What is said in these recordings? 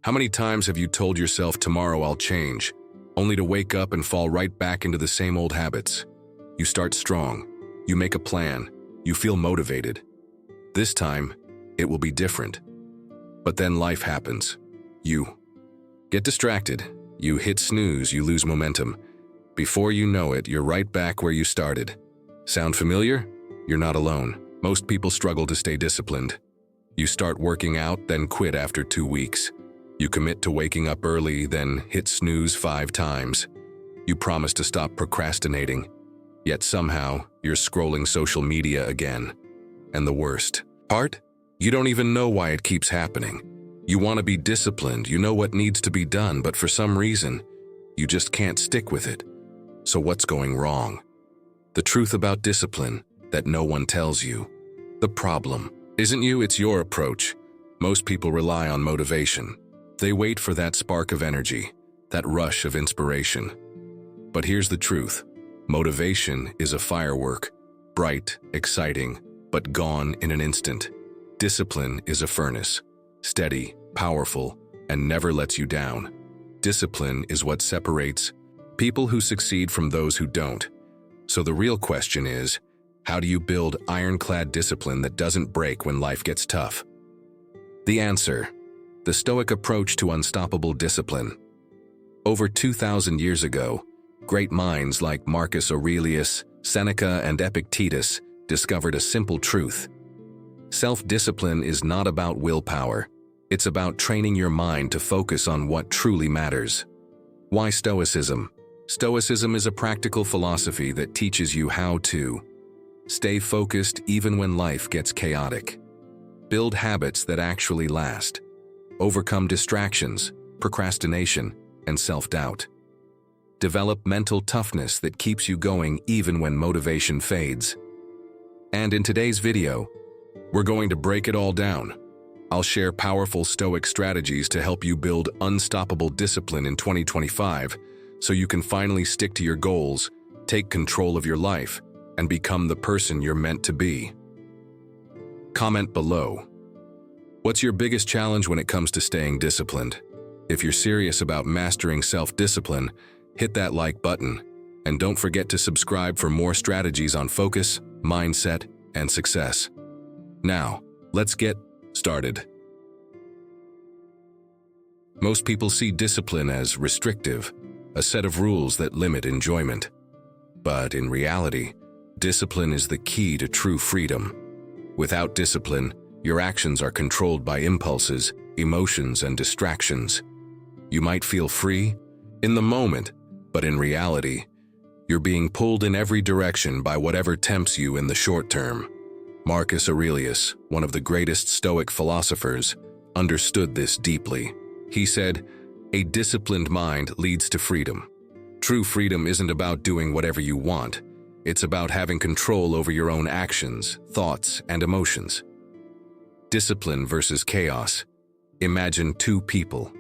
How many times have you told yourself tomorrow I'll change, only to wake up and fall right back into the same old habits? You start strong, you make a plan, you feel motivated. This time, it will be different. But then life happens. You get distracted, you hit snooze, you lose momentum. Before you know it, you're right back where you started. Sound familiar? You're not alone. Most people struggle to stay disciplined. You start working out, then quit after 2 weeks. You commit to waking up early, then hit snooze 5 times. You promise to stop procrastinating, yet somehow you're scrolling social media again. And the worst part? You don't even know why it keeps happening. You want to be disciplined, you know what needs to be done, but for some reason, you just can't stick with it. So what's going wrong? The truth about discipline that no one tells you. The problem isn't you, it's your approach. Most people rely on motivation. They wait for that spark of energy, that rush of inspiration. But here's the truth. Motivation is a firework, bright, exciting, but gone in an instant. Discipline is a furnace, steady, powerful, and never lets you down. Discipline is what separates people who succeed from those who don't. So the real question is, how do you build ironclad discipline that doesn't break when life gets tough? The answer: the Stoic approach to unstoppable discipline. Over 2,000 years ago, great minds like Marcus Aurelius, Seneca, and Epictetus discovered a simple truth. Self-discipline is not about willpower. It's about training your mind to focus on what truly matters. Why Stoicism? Stoicism is a practical philosophy that teaches you how to stay focused even when life gets chaotic. Build habits that actually last. Overcome distractions, procrastination, and self-doubt. Develop mental toughness that keeps you going even when motivation fades. And in today's video, we're going to break it all down. I'll share powerful Stoic strategies to help you build unstoppable discipline in 2025 so you can finally stick to your goals, take control of your life, and become the person you're meant to be. Comment below. What's your biggest challenge when it comes to staying disciplined? If you're serious about mastering self-discipline, hit that like button, and don't forget to subscribe for more strategies on focus, mindset, and success. Now, let's get started. Most people see discipline as restrictive, a set of rules that limit enjoyment. But in reality, discipline is the key to true freedom. Without discipline, your actions are controlled by impulses, emotions, and distractions. You might feel free in the moment, but in reality, you're being pulled in every direction by whatever tempts you in the short term. Marcus Aurelius, one of the greatest Stoic philosophers, understood this deeply. He said, "A disciplined mind leads to freedom." True freedom isn't about doing whatever you want. It's about having control over your own actions, thoughts, and emotions. Discipline versus chaos. Imagine 2 people.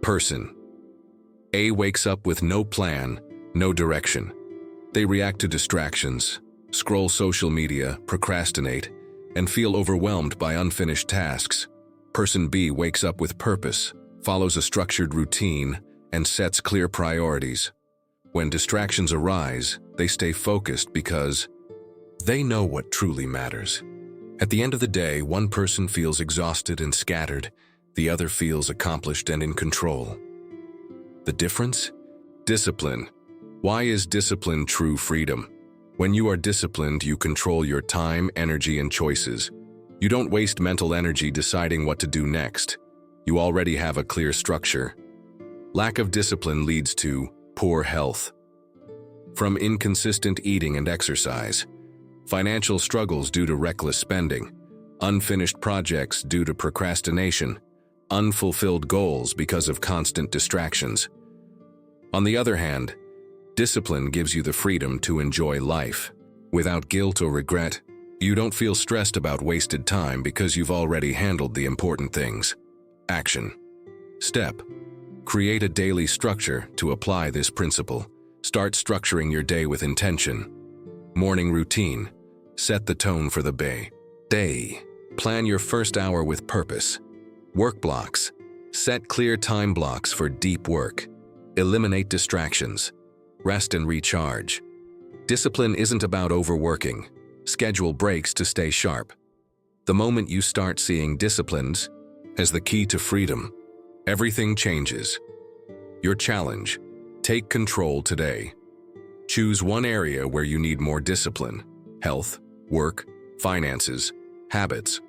Person A wakes up with no plan, no direction. They react to distractions, scroll social media, procrastinate, and feel overwhelmed by unfinished tasks. Person B wakes up with purpose, follows a structured routine, and sets clear priorities. When distractions arise, they stay focused because they know what truly matters. At the end of the day, one person feels exhausted and scattered, the other feels accomplished and in control. The difference? Discipline. Why is discipline true freedom? When you are disciplined, you control your time, energy, and choices. You don't waste mental energy deciding what to do next. You already have a clear structure. Lack of discipline leads to poor health. From inconsistent eating and exercise, financial struggles due to reckless spending, unfinished projects due to procrastination, unfulfilled goals because of constant distractions. On the other hand, discipline gives you the freedom to enjoy life. Without guilt or regret, you don't feel stressed about wasted time because you've already handled the important things. Action. Step. Create a daily structure to apply this principle. Start structuring your day with intention. Morning routine. Set the tone for the day. Plan your first hour with purpose. Work blocks. Set clear time blocks for deep work. Eliminate distractions. Rest and recharge. Discipline isn't about overworking. Schedule breaks to stay sharp. The moment you start seeing disciplines as the key to freedom, everything changes. Your challenge: take control today. Choose one area where you need more discipline: health, work, finances, habits.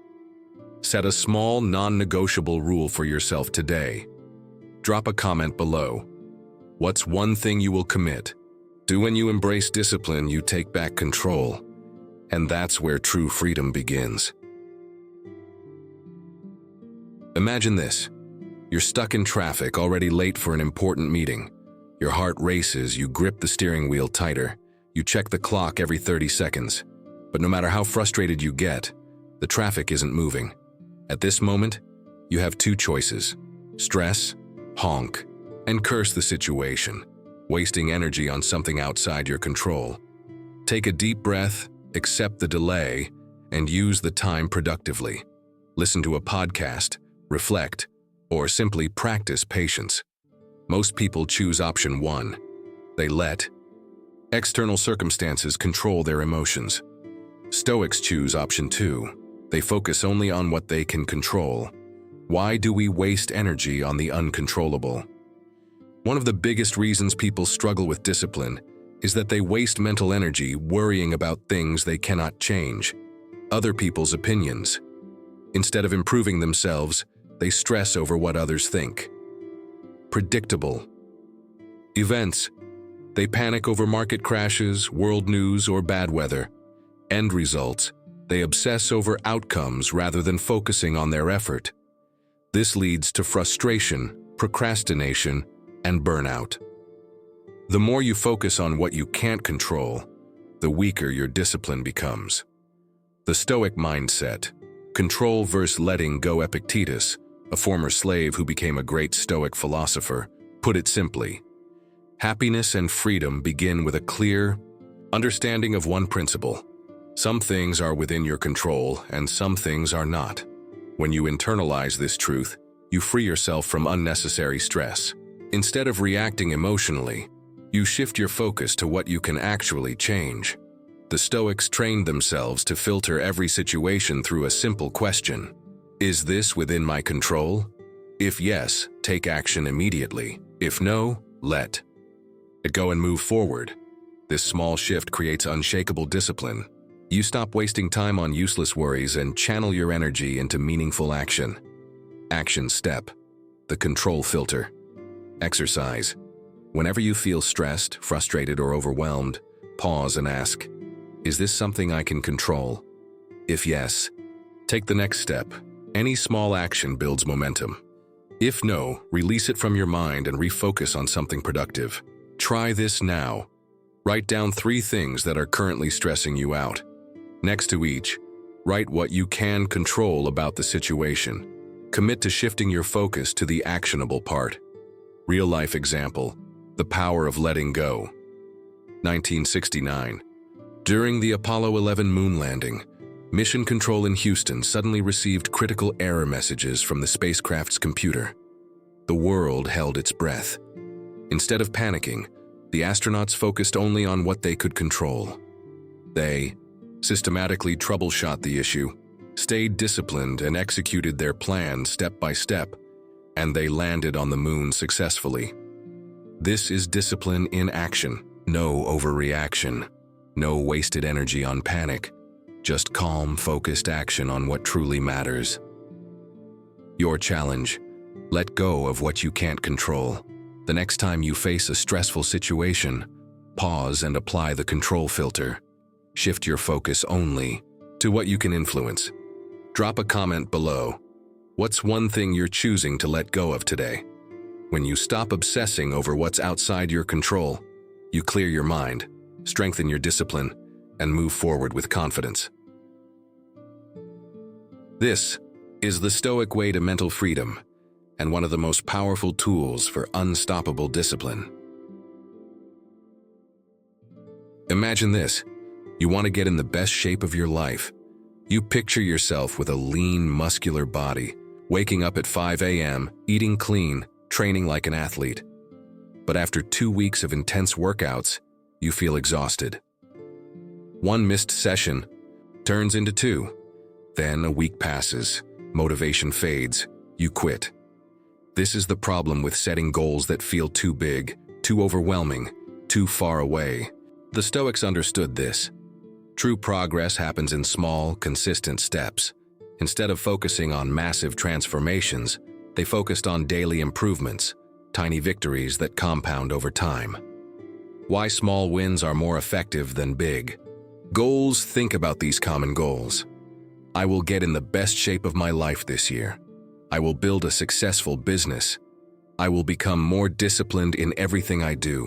Set a small, non-negotiable rule for yourself today. Drop a comment below. What's one thing you will commit? When you embrace discipline, you take back control. And that's where true freedom begins. Imagine this. You're stuck in traffic, already late for an important meeting. Your heart races, you grip the steering wheel tighter. You check the clock every 30 seconds. But no matter how frustrated you get, the traffic isn't moving. At this moment, you have two choices: stress, honk, and curse the situation, wasting energy on something outside your control. Take a deep breath, accept the delay, and use the time productively. Listen to a podcast, reflect, or simply practice patience. Most people choose option 1. They let external circumstances control their emotions. Stoics choose option 2. They focus only on what they can control. Why do we waste energy on the uncontrollable? One of the biggest reasons people struggle with discipline is that they waste mental energy worrying about things they cannot change, other people's opinions. Instead of improving themselves, they stress over what others think. Predictable events. They panic over market crashes, world news, or bad weather. End results. They obsess over outcomes rather than focusing on their effort. This leads to frustration, procrastination, and burnout. The more you focus on what you can't control, the weaker your discipline becomes. The Stoic mindset, control versus letting go. Epictetus, a former slave who became a great Stoic philosopher, put it simply: happiness and freedom begin with a clear understanding of one principle. Some things are within your control and some things are not. When you internalize this truth, you free yourself from unnecessary stress. Instead of reacting emotionally, you shift your focus to what you can actually change. The Stoics trained themselves to filter every situation through a simple question: is this within my control? If yes, take action immediately. If no, let it go and move forward. This small shift creates unshakable discipline. You stop wasting time on useless worries and channel your energy into meaningful action. Action step: the control filter. Exercise. Whenever you feel stressed, frustrated, or overwhelmed, pause and ask, is this something I can control? If yes, take the next step. Any small action builds momentum. If no, release it from your mind and refocus on something productive. Try this now. Write down 3 things that are currently stressing you out. Next to each, write what you can control about the situation. Commit to shifting your focus to the actionable part. Real-life example: the power of letting go. 1969. During the Apollo 11 moon landing, Mission Control in Houston suddenly received critical error messages from the spacecraft's computer. The world held its breath. Instead of panicking, the astronauts focused only on what they could control. They systematically troubleshot the issue, stayed disciplined, and executed their plan step by step, and they landed on the moon successfully. This is discipline in action. No overreaction. No wasted energy on panic. Just calm, focused action on what truly matters. Your challenge: let go of what you can't control. The next time you face a stressful situation, pause and apply the control filter. Shift your focus only to what you can influence. Drop a comment below. What's one thing you're choosing to let go of today? When you stop obsessing over what's outside your control, you clear your mind, strengthen your discipline, and move forward with confidence. This is the Stoic way to mental freedom, and one of the most powerful tools for unstoppable discipline. Imagine this. You want to get in the best shape of your life. You picture yourself with a lean, muscular body, waking up at 5 a.m., eating clean, training like an athlete. But after 2 weeks of intense workouts, you feel exhausted. One missed session turns into 2. Then a week passes, motivation fades, you quit. This is the problem with setting goals that feel too big, too overwhelming, too far away. The Stoics understood this. True progress happens in small, consistent steps. Instead of focusing on massive transformations, they focused on daily improvements, tiny victories that compound over time. Why small wins are more effective than big. Goals. Think about these common goals. I will get in the best shape of my life this year. I will build a successful business. I will become more disciplined in everything I do.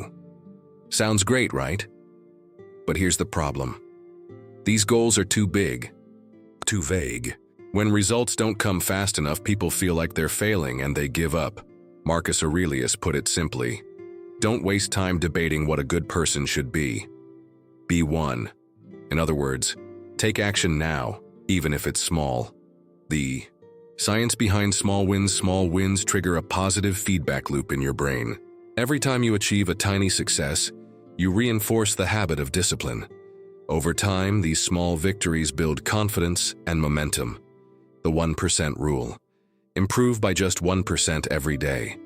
Sounds great, right? But here's the problem. These goals are too big, too vague. When results don't come fast enough, people feel like they're failing and they give up. Marcus Aurelius put it simply, don't waste time debating what a good person should be. Be one. In other words, take action now, even if it's small. The science behind small wins trigger a positive feedback loop in your brain. Every time you achieve a tiny success, you reinforce the habit of discipline. Over time, these small victories build confidence and momentum. The 1% rule. Improve by just 1% every day.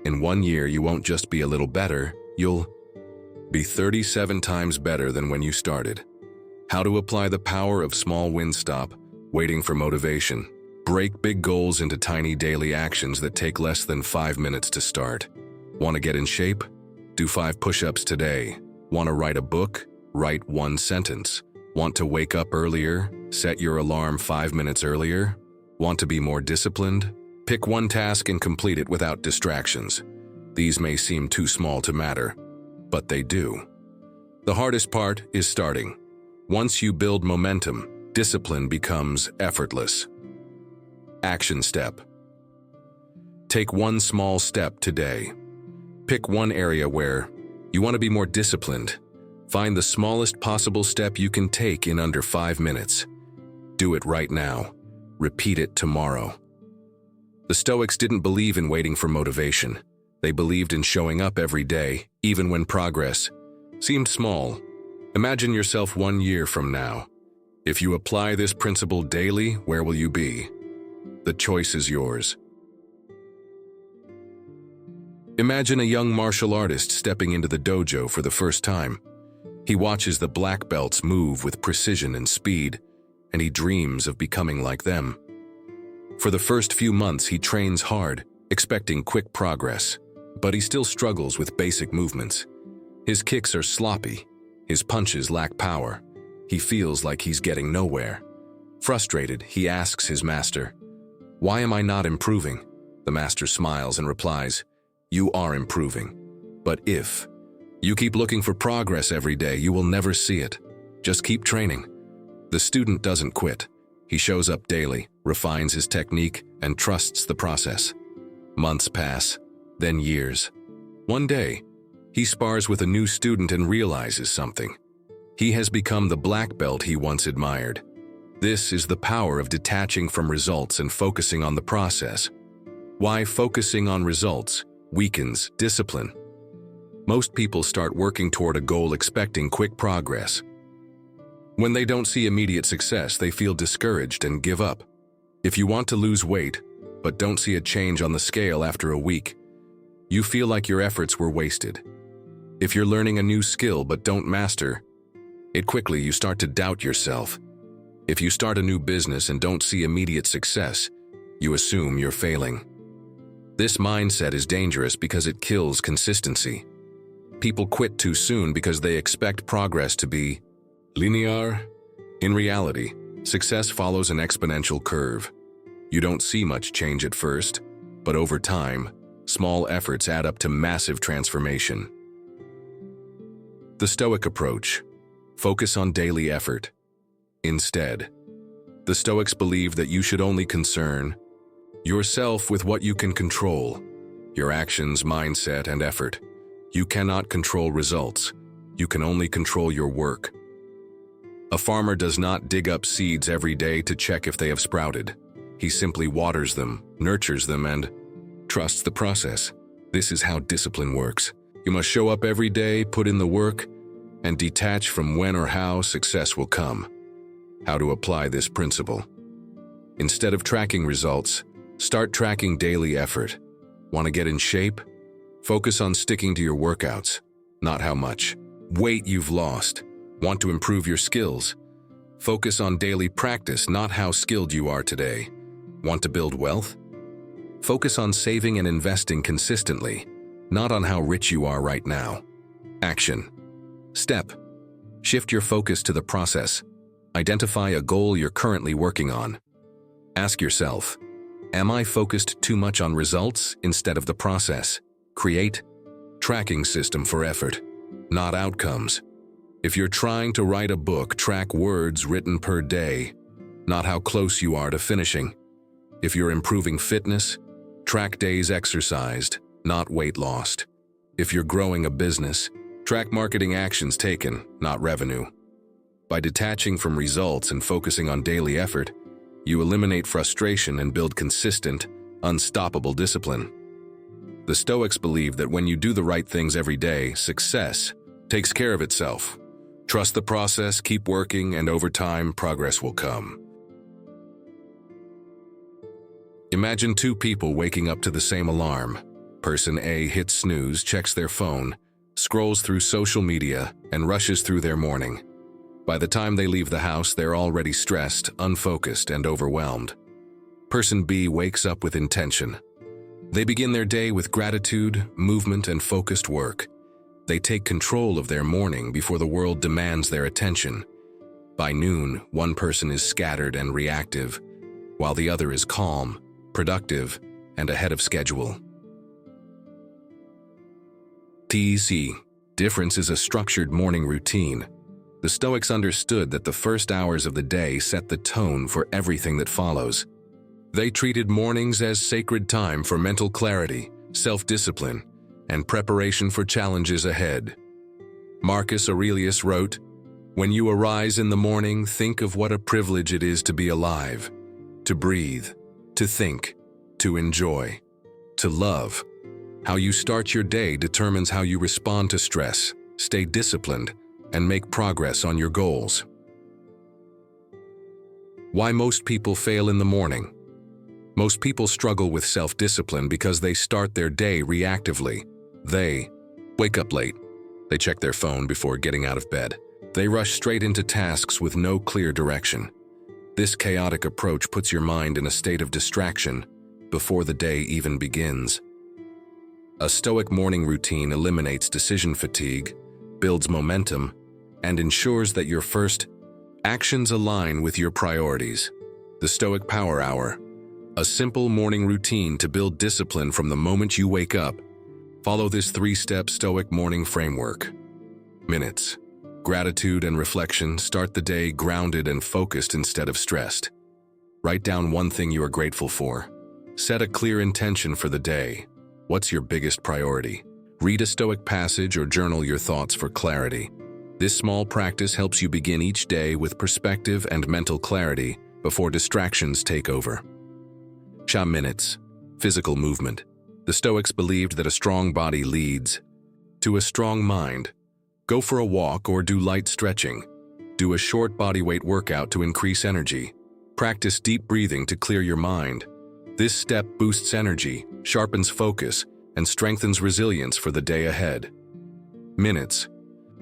In 1 year, you won't just be a little better, you'll be 37 times better than when you started. How to apply the power of small wins. Stop waiting for motivation. Break big goals into tiny daily actions that take less than 5 minutes to start. Want to get in shape? Do 5 push-ups today. Want to write a book? Write 1 sentence. Want to wake up earlier? Set your alarm 5 minutes earlier. Want to be more disciplined? Pick 1 task and complete it without distractions. These may seem too small to matter, but they do. The hardest part is starting. Once you build momentum, discipline becomes effortless. Action step. Take 1 small step today. Pick 1 area where you want to be more disciplined. Find the smallest possible step you can take in under 5 minutes. Do it right now. Repeat it tomorrow. The Stoics didn't believe in waiting for motivation. They believed in showing up every day, even when progress seemed small. Imagine yourself 1 year from now. If you apply this principle daily, where will you be? The choice is yours. Imagine a young martial artist stepping into the dojo for the first time. He watches the black belts move with precision and speed, and he dreams of becoming like them. For the first few months, he trains hard, expecting quick progress, but he still struggles with basic movements. His kicks are sloppy, his punches lack power. He feels like he's getting nowhere. Frustrated, he asks his master, "Why am I not improving?" The master smiles and replies, "You are improving. But if you keep looking for progress every day, you will never see it. Just keep training." The student doesn't quit. He shows up daily, refines his technique, and trusts the process. Months pass, then years. One day, he spars with a new student and realizes something. He has become the black belt he once admired. This is the power of detaching from results and focusing on the process. Why focusing on results weakens discipline. Most people start working toward a goal expecting quick progress. When they don't see immediate success, they feel discouraged and give up. If you want to lose weight, but don't see a change on the scale after a week, you feel like your efforts were wasted. If you're learning a new skill but don't master it quickly, you start to doubt yourself. If you start a new business and don't see immediate success, you assume you're failing. This mindset is dangerous because it kills consistency. People quit too soon because they expect progress to be linear. In reality, success follows an exponential curve. You don't see much change at first, but over time, small efforts add up to massive transformation. The Stoic approach. Focus on daily effort. Instead, the Stoics believed that you should only concern yourself with what you can control, your actions, mindset, and effort. You cannot control results. You can only control your work. A farmer does not dig up seeds every day to check if they have sprouted. He simply waters them, nurtures them, and trusts the process. This is how discipline works. You must show up every day, put in the work, and detach from when or how success will come. How to apply this principle? Instead of tracking results, start tracking daily effort. Want to get in shape? Focus on sticking to your workouts, not how much weight you've lost. Want to improve your skills? Focus on daily practice, not how skilled you are today. Want to build wealth? Focus on saving and investing consistently, not on how rich you are right now. Action. Step. Shift your focus to the process. Identify a goal you're currently working on. Ask yourself, am I focused too much on results instead of the process? Create tracking system for effort, not outcomes. If you're trying to write a book, track words written per day, not how close you are to finishing. If you're improving fitness, track days exercised, not weight lost. If you're growing a business, track marketing actions taken, not revenue. By detaching from results and focusing on daily effort, you eliminate frustration and build consistent, unstoppable discipline. The Stoics believe that when you do the right things every day, success takes care of itself. Trust the process, keep working, and over time, progress will come. Imagine two people waking up to the same alarm. Person A hits snooze, checks their phone, scrolls through social media, and rushes through their morning. By the time they leave the house, they're already stressed, unfocused, and overwhelmed. Person B wakes up with intention. They begin their day with gratitude, movement, and focused work. They take control of their morning before the world demands their attention. By noon, one person is scattered and reactive, while the other is calm, productive, and ahead of schedule. TC. Difference is a structured morning routine. The Stoics understood that the first hours of the day set the tone for everything that follows. They treated mornings as sacred time for mental clarity, self-discipline, and preparation for challenges ahead. Marcus Aurelius wrote, "When you arise in the morning, think of what a privilege it is to be alive, to breathe, to think, to enjoy, to love. How you start your day determines how you respond to stress, stay disciplined, and make progress on your goals." Why most people fail in the morning? Most people struggle with self-discipline because they start their day reactively. They wake up late. They check their phone before getting out of bed. They rush straight into tasks with no clear direction. This chaotic approach puts your mind in a state of distraction before the day even begins. A Stoic morning routine eliminates decision fatigue, builds momentum, and ensures that your first actions align with your priorities. The Stoic Power Hour. A simple morning routine to build discipline from the moment you wake up. Follow this 3-step Stoic morning framework. Minutes. Gratitude and reflection. Start the day grounded and focused instead of stressed. Write down one thing you are grateful for. Set a clear intention for the day. What's your biggest priority? Read a Stoic passage or journal your thoughts for clarity. This small practice helps you begin each day with perspective and mental clarity before distractions take over. Minutes. Physical movement. The Stoics believed that a strong body leads to a strong mind. Go for a walk or do light stretching. Do a short bodyweight workout to increase energy. Practice deep breathing to clear your mind. This step boosts energy, sharpens focus, and strengthens resilience for the day ahead. Minutes.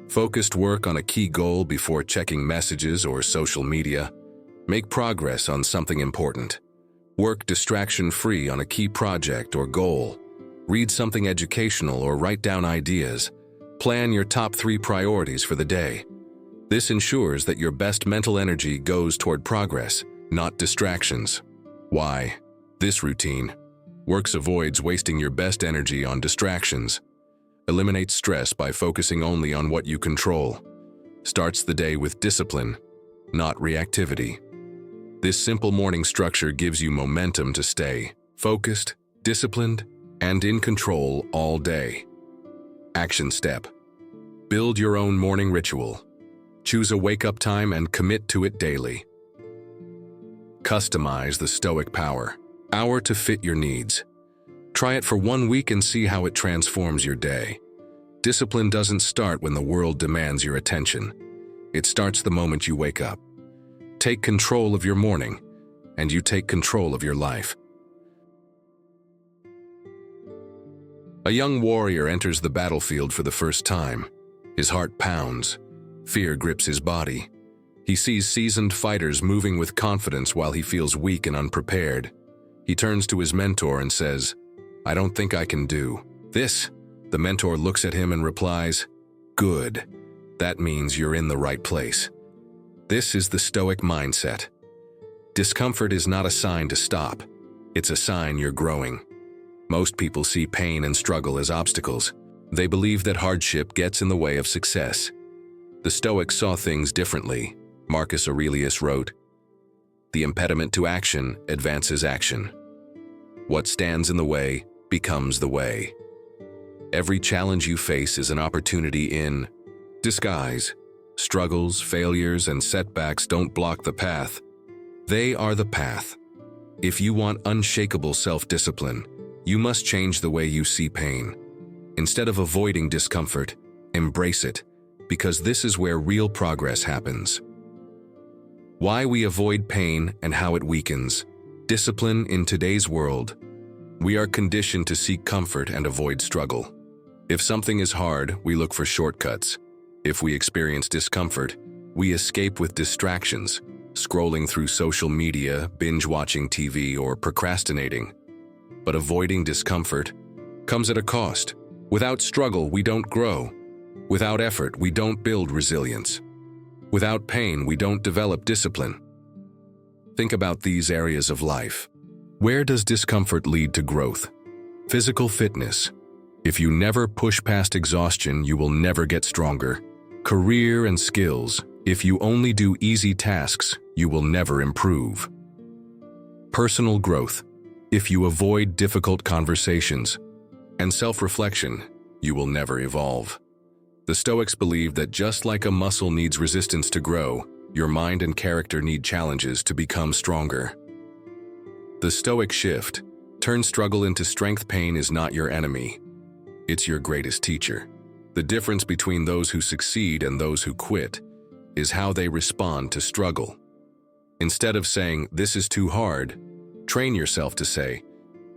Focused work on a key goal before checking messages or social media. Make progress on something important. Work distraction-free on a key project or goal. Read something educational or write down ideas. Plan your top 3 priorities for the day. This ensures that your best mental energy goes toward progress, not distractions. Why? This routine works avoids wasting your best energy on distractions. Eliminates stress by focusing only on what you control. Starts the day with discipline, not reactivity. This simple morning structure gives you momentum to stay focused, disciplined, and in control all day. Action step. Build your own morning ritual. Choose a wake-up time and commit to it daily. Customize the Stoic power. Hour to fit your needs. Try it for 1 week and see how it transforms your day. Discipline doesn't start when the world demands your attention. It starts the moment you wake up. Take control of your morning, and you take control of your life. A young warrior enters the battlefield for the first time. His heart pounds. Fear grips his body. He sees seasoned fighters moving with confidence while he feels weak and unprepared. He turns to his mentor and says, "I don't think I can do this." The mentor looks at him and replies, "Good. That means you're in the right place." This is the Stoic mindset. Discomfort is not a sign to stop. It's a sign you're growing. Most people see pain and struggle as obstacles. They believe that hardship gets in the way of success. The Stoics saw things differently. Marcus Aurelius wrote, "The impediment to action advances action. What stands in the way becomes the way." Every challenge you face is an opportunity in disguise. Struggles, failures, and setbacks don't block the path. They are the path. If you want unshakable self-discipline, you must change the way you see pain. Instead of avoiding discomfort, embrace it, because this is where real progress happens. Why we avoid pain and how it weakens. Discipline in today's world. We are conditioned to seek comfort and avoid struggle. If something is hard, we look for shortcuts. If we experience discomfort, we escape with distractions, scrolling through social media, binge-watching TV, or procrastinating. But avoiding discomfort comes at a cost. Without struggle, we don't grow. Without effort, we don't build resilience. Without pain, we don't develop discipline. Think about these areas of life. Where does discomfort lead to growth? Physical fitness. If you never push past exhaustion, you will never get stronger. Career and skills. If you only do easy tasks, you will never improve. Personal growth. If you avoid difficult conversations. And self-reflection, you will never evolve. The Stoics believe that just like a muscle needs resistance to grow, your mind and character need challenges to become stronger. The Stoic shift. Turn struggle into strength. Pain is not your enemy. It's your greatest teacher. The difference between those who succeed and those who quit is how they respond to struggle. Instead of saying, "This is too hard," train yourself to say,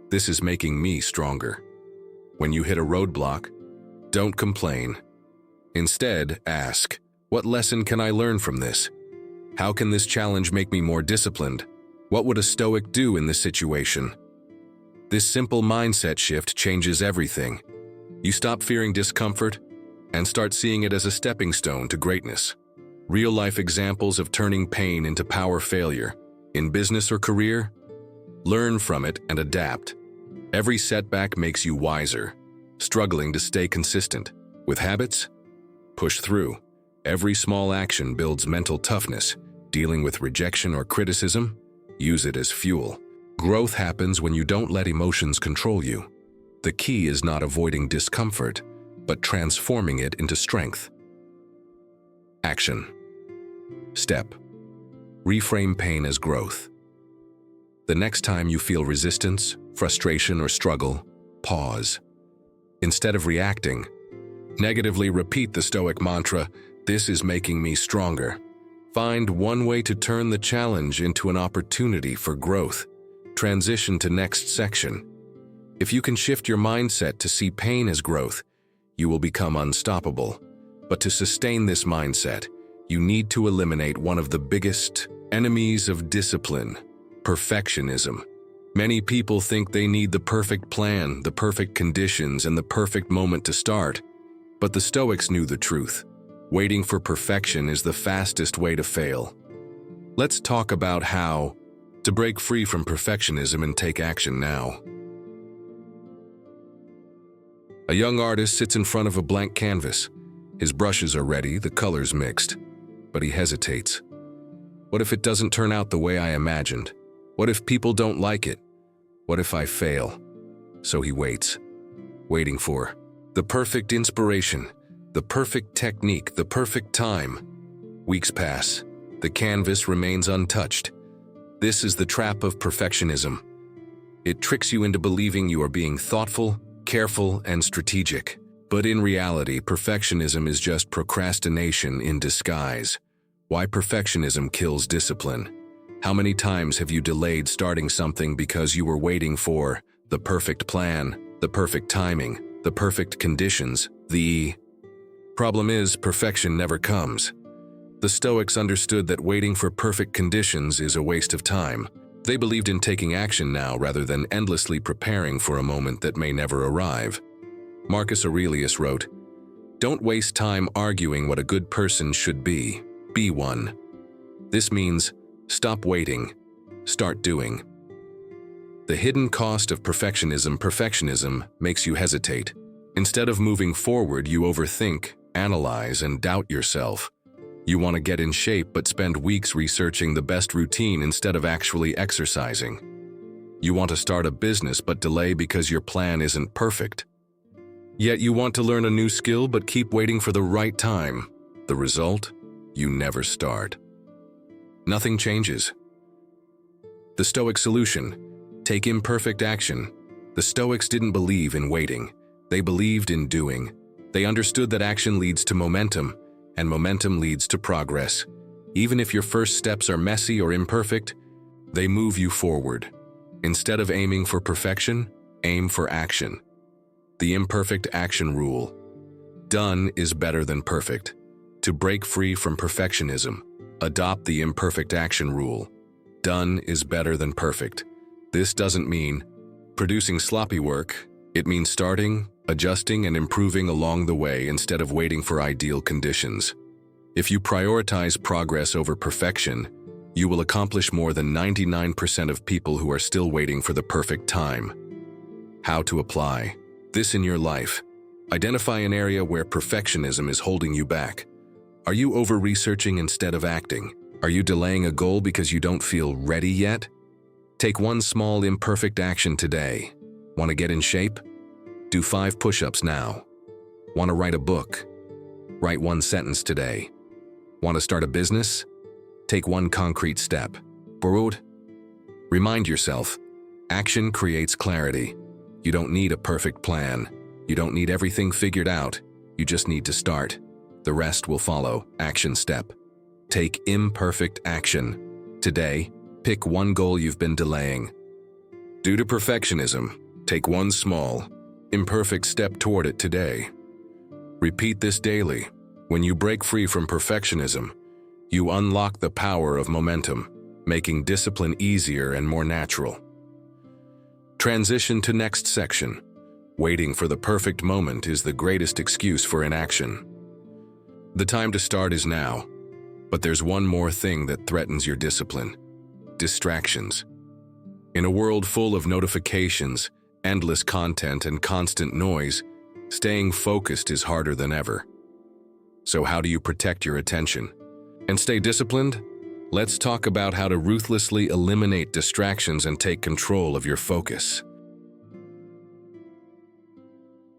"This is making me stronger." When you hit a roadblock, don't complain. Instead, ask, "What lesson can I learn from this? How can this challenge make me more disciplined? What would a Stoic do in this situation?" This simple mindset shift changes everything. You stop fearing discomfort and start seeing it as a stepping stone to greatness. Real-life examples of turning pain into power. Failure in business or career. Learn from it and adapt. Every setback makes you wiser. Struggling to stay consistent. With habits, push through. Every small action builds mental toughness. Dealing with rejection or criticism, use it as fuel. Growth happens when you don't let emotions control you. The key is not avoiding discomfort, but transforming it into strength. Action. Step. Reframe pain as growth. The next time you feel resistance, frustration, or struggle, pause. Instead of reacting, negatively repeat the Stoic mantra, "This is making me stronger." Find one way to turn the challenge into an opportunity for growth. Transition to next section. If you can shift your mindset to see pain as growth, you will become unstoppable. But to sustain this mindset, you need to eliminate one of the biggest enemies of discipline: perfectionism. Many people think they need the perfect plan, the perfect conditions, and the perfect moment to start. But the Stoics knew the truth. Waiting for perfection is the fastest way to fail. Let's talk about how to break free from perfectionism and take action now. A young artist sits in front of a blank canvas. His brushes are ready, the colors mixed, but he hesitates. What if it doesn't turn out the way I imagined? What if people don't like it? What if I fail? So he waits, waiting for the perfect inspiration, the perfect technique, the perfect time. Weeks pass. The canvas remains untouched. This is the trap of perfectionism. It tricks you into believing you are being thoughtful, careful, and strategic. But in reality, perfectionism is just procrastination in disguise. Why perfectionism kills discipline. How many times have you delayed starting something because you were waiting for the perfect plan, the perfect timing, the perfect conditions? The problem is, perfection never comes. The Stoics understood that waiting for perfect conditions is a waste of time. They believed in taking action now rather than endlessly preparing for a moment that may never arrive. Marcus Aurelius wrote, "Don't waste time arguing what a good person should be one." This means, stop waiting, start doing. The hidden cost of perfectionism makes you hesitate. Instead of moving forward, you overthink, analyze, and doubt yourself. You want to get in shape but spend weeks researching the best routine instead of actually exercising. You want to start a business but delay because your plan isn't perfect. Yet you want to learn a new skill but keep waiting for the right time. The result? You never start. Nothing changes. The Stoic solution: take imperfect action. The Stoics didn't believe in waiting. They believed in doing. They understood that action leads to momentum, and momentum leads to progress. Even if your first steps are messy or imperfect, they move you forward. Instead of aiming for perfection, aim for action. The imperfect action rule. Done is better than perfect. To break free from perfectionism, adopt the imperfect action rule. Done is better than perfect. This doesn't mean producing sloppy work. It means starting, adjusting, and improving along the way instead of waiting for ideal conditions. If you prioritize progress over perfection, you will accomplish more than 99% of people who are still waiting for the perfect time. How to apply this in your life. Identify an area where perfectionism is holding you back. Are you over-researching instead of acting? Are you delaying a goal because you don't feel ready yet? Take one small imperfect action today. Want to get in shape? Do 5 push-ups now. Want to write a book? Write 1 sentence today. Want to start a business? Take 1 concrete step. Borrowed? Remind yourself, action creates clarity. You don't need a perfect plan. You don't need everything figured out. You just need to start. The rest will follow. Action step. Take imperfect action. Today, pick 1 goal you've been delaying. Due to perfectionism, take 1 small, imperfect step toward it today. Repeat this daily. When you break free from perfectionism, you unlock the power of momentum, making discipline easier and more natural. Transition to next section. Waiting for the perfect moment is the greatest excuse for inaction. The time to start is now, but there's one more thing that threatens your discipline: distractions. In a world full of notifications, endless content, and constant noise, staying focused is harder than ever. So how do you protect your attention and stay disciplined? Let's talk about how to ruthlessly eliminate distractions and take control of your focus.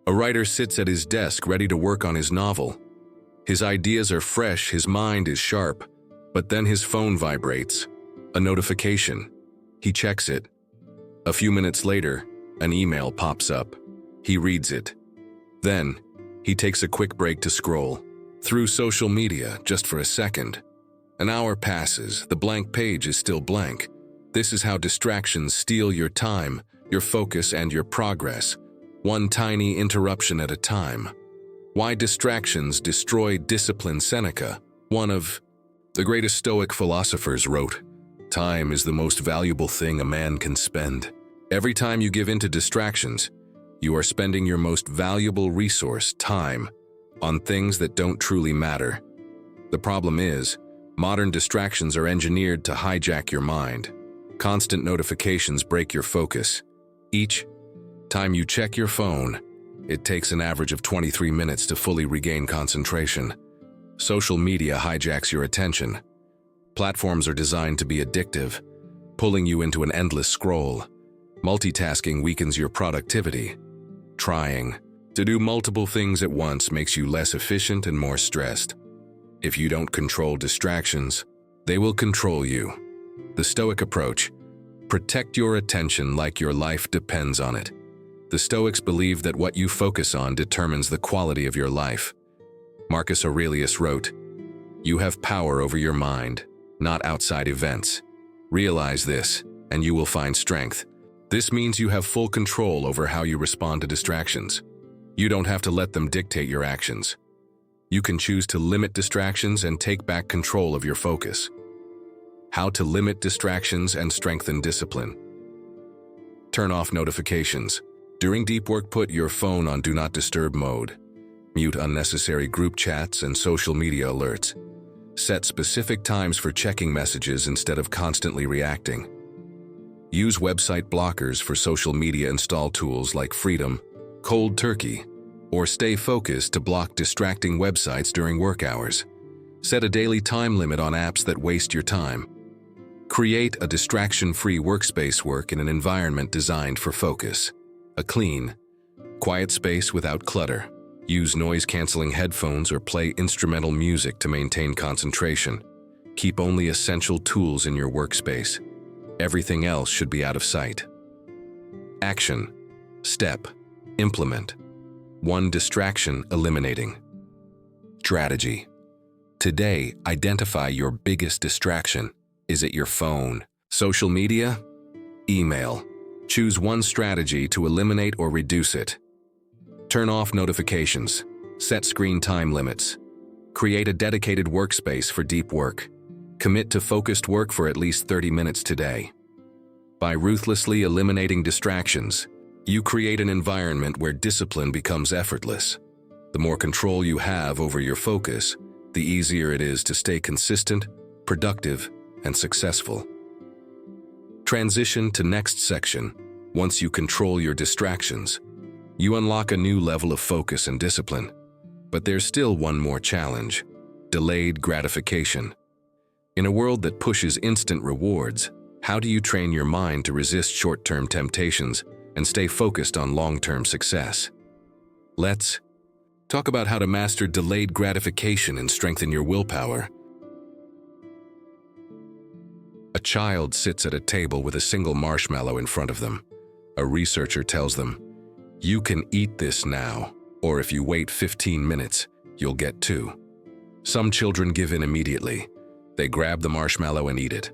A writer sits at his desk ready to work on his novel. His ideas are fresh, his mind is sharp, but then his phone vibrates. A notification. He checks it. A few minutes later, an email pops up. He reads it. Then, he takes a quick break to scroll through social media just for a second. An hour passes, the blank page is still blank. This is how distractions steal your time, your focus, and your progress, one tiny interruption at a time. Why distractions destroy discipline. Seneca, one of the greatest Stoic philosophers, wrote, "Time is the most valuable thing a man can spend." Every time you give in to distractions, you are spending your most valuable resource, time, on things that don't truly matter. The problem is, modern distractions are engineered to hijack your mind. Constant notifications break your focus. Each time you check your phone, it takes an average of 23 minutes to fully regain concentration. Social media hijacks your attention. Platforms are designed to be addictive, pulling you into an endless scroll. Multitasking weakens your productivity. Trying to do multiple things at once makes you less efficient and more stressed. If you don't control distractions, they will control you. The Stoic approach: protect your attention like your life depends on it. The Stoics believe that what you focus on determines the quality of your life. Marcus Aurelius wrote, "You have power over your mind, not outside events. Realize this, and you will find strength." This means you have full control over how you respond to distractions. You don't have to let them dictate your actions. You can choose to limit distractions and take back control of your focus. How to limit distractions and strengthen discipline. Turn off notifications. During deep work, put your phone on Do Not Disturb mode. Mute unnecessary group chats and social media alerts. Set specific times for checking messages instead of constantly reacting. Use website blockers for social media install tools like Freedom, Cold Turkey, or Stay Focused to block distracting websites during work hours. Set a daily time limit on apps that waste your time. Create a distraction-free workspace. Work in an environment designed for focus. A clean, quiet space without clutter. Use noise-canceling headphones or play instrumental music to maintain concentration. Keep only essential tools in your workspace. Everything else should be out of sight. Action. Step. Implement. 1. Distraction eliminating. Strategy. Today, identify your biggest distraction. Is it your phone, social media, email? Choose one strategy to eliminate or reduce it. Turn off notifications. Set screen time limits. Create a dedicated workspace for deep work. Commit to focused work for at least 30 minutes today. By ruthlessly eliminating distractions, you create an environment where discipline becomes effortless. The more control you have over your focus, the easier it is to stay consistent, productive, and successful. Transition to next section. Once you control your distractions, you unlock a new level of focus and discipline. But there's still one more challenge: delayed gratification. In a world that pushes instant rewards, how do you train your mind to resist short-term temptations and stay focused on long-term success? Let's talk about how to master delayed gratification and strengthen your willpower. A child sits at a table with a single marshmallow in front of them. A researcher tells them, "You can eat this now, or if you wait 15 minutes, you'll get 2. Some children give in immediately. They grab the marshmallow and eat it.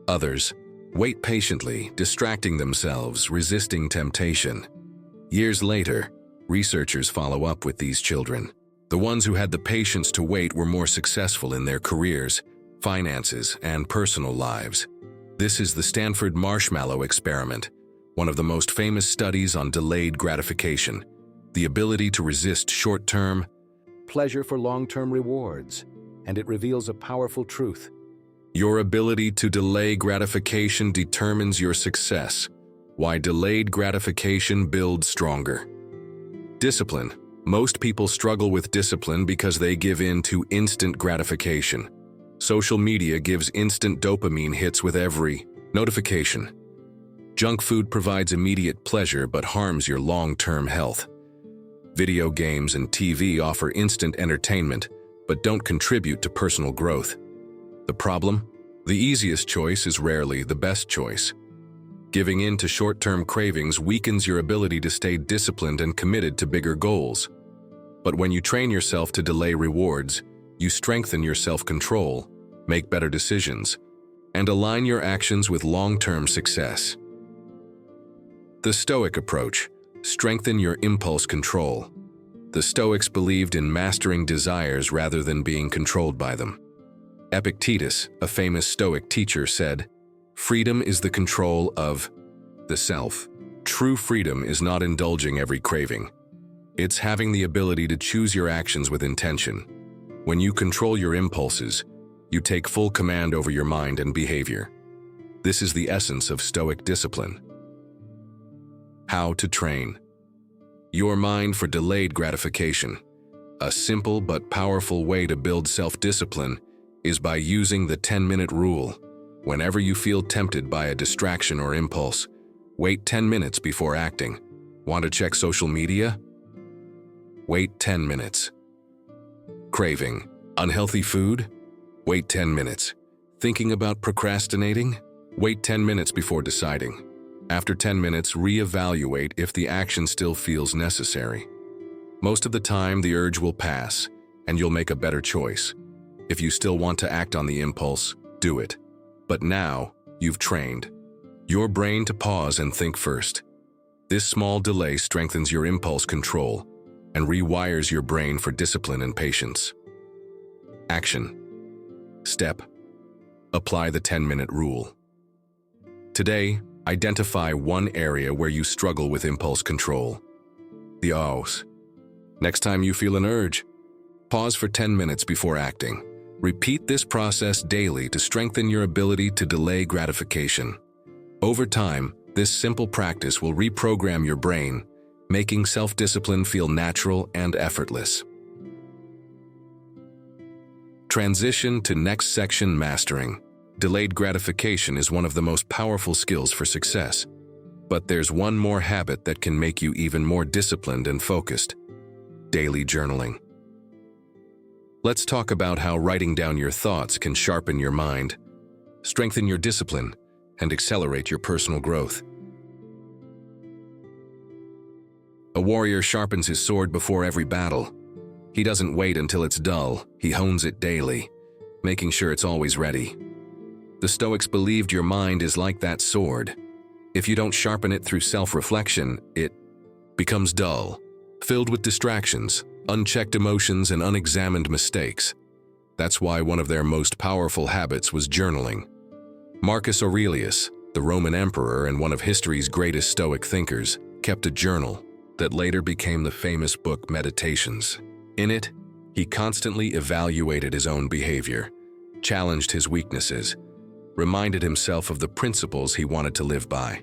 Others wait patiently, distracting themselves, resisting temptation. Years later, researchers follow up with these children. The ones who had the patience to wait were more successful in their careers, finances, and personal lives. This is the Stanford Marshmallow Experiment, one of the most famous studies on delayed gratification, the ability to resist short-term pleasure for long-term rewards, and it reveals a powerful truth. Your ability to delay gratification determines your success. Why delayed gratification builds stronger. Discipline. Most people struggle with discipline because they give in to instant gratification. Social media gives instant dopamine hits with every notification. Junk food provides immediate pleasure but harms your long-term health. Video games and TV offer instant entertainment but don't contribute to personal growth. The problem? The easiest choice is rarely the best choice. Giving in to short-term cravings weakens your ability to stay disciplined and committed to bigger goals. But when you train yourself to delay rewards, you strengthen your self-control, make better decisions, and align your actions with long-term success. The Stoic approach: strengthen your impulse control. The Stoics believed in mastering desires rather than being controlled by them. Epictetus, a famous Stoic teacher, said, "Freedom is the control of the self." True freedom is not indulging every craving. It's having the ability to choose your actions with intention. When you control your impulses, you take full command over your mind and behavior. This is the essence of Stoic discipline. How to train your mind for delayed gratification. A simple but powerful way to build self-discipline is by using the 10-minute rule. Whenever you feel tempted by a distraction or impulse, wait 10 minutes before acting. Want to check social media? Wait 10 minutes. Craving unhealthy food? Wait 10 minutes. Thinking about procrastinating? Wait 10 minutes before deciding. After 10 minutes, reevaluate if the action still feels necessary. Most of the time, the urge will pass, and you'll make a better choice. If you still want to act on the impulse, do it. But now, you've trained your brain to pause and think first. This small delay strengthens your impulse control and rewires your brain for discipline and patience. Action. Step. Apply the 10-minute rule. Today, identify one area where you struggle with impulse control. The O's. Next time you feel an urge, pause for 10 minutes before acting. Repeat this process daily to strengthen your ability to delay gratification. Over time, this simple practice will reprogram your brain, making self-discipline feel natural and effortless. Transition to next section: mastering. Delayed gratification is one of the most powerful skills for success. But there's one more habit that can make you even more disciplined and focused: daily journaling. Let's talk about how writing down your thoughts can sharpen your mind, strengthen your discipline, and accelerate your personal growth. A warrior sharpens his sword before every battle. He doesn't wait until it's dull, he hones it daily, making sure it's always ready. The Stoics believed your mind is like that sword. If you don't sharpen it through self-reflection, it becomes dull, filled with distractions, unchecked emotions, and unexamined mistakes. That's why one of their most powerful habits was journaling. Marcus Aurelius, the Roman emperor and one of history's greatest Stoic thinkers, kept a journal that later became the famous book Meditations. In it, he constantly evaluated his own behavior, challenged his weaknesses, reminded himself of the principles he wanted to live by.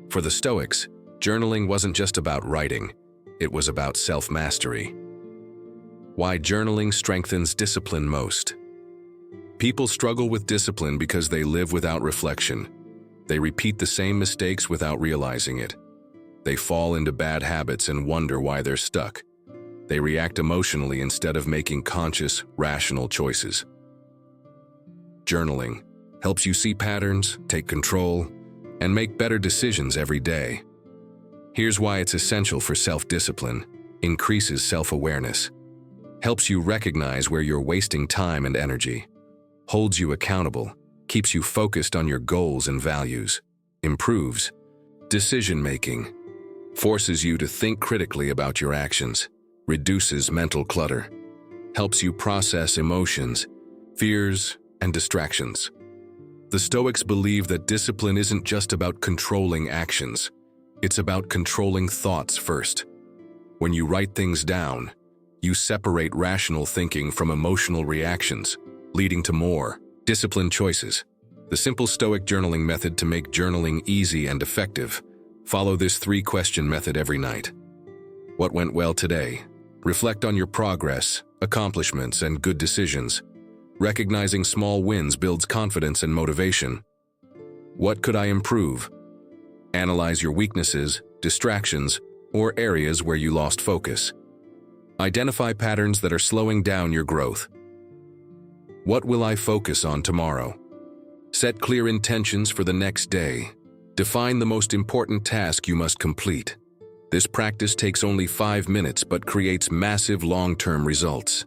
For the Stoics, journaling wasn't just about writing, it was about self-mastery. Why journaling strengthens discipline most. People struggle with discipline because they live without reflection. They repeat the same mistakes without realizing it. They fall into bad habits and wonder why they're stuck. They react emotionally instead of making conscious, rational choices. Journaling helps you see patterns, take control, and make better decisions every day. Here's why it's essential for self-discipline: increases self-awareness, helps you recognize where you're wasting time and energy, holds you accountable, keeps you focused on your goals and values, improves decision-making, forces you to think critically about your actions, reduces mental clutter, helps you process emotions, fears, and distractions. The Stoics believe that discipline isn't just about controlling actions, it's about controlling thoughts first. When you write things down, you separate rational thinking from emotional reactions, leading to more disciplined choices. The simple Stoic journaling method to make journaling easy and effective: follow this 3-question method every night. What went well today? Reflect on your progress, accomplishments, and good decisions. Recognizing small wins builds confidence and motivation. What could I improve? Analyze your weaknesses, distractions, or areas where you lost focus. Identify patterns that are slowing down your growth. What will I focus on tomorrow? Set clear intentions for the next day. Define the most important task you must complete. This practice takes only 5 minutes but creates massive long-term results.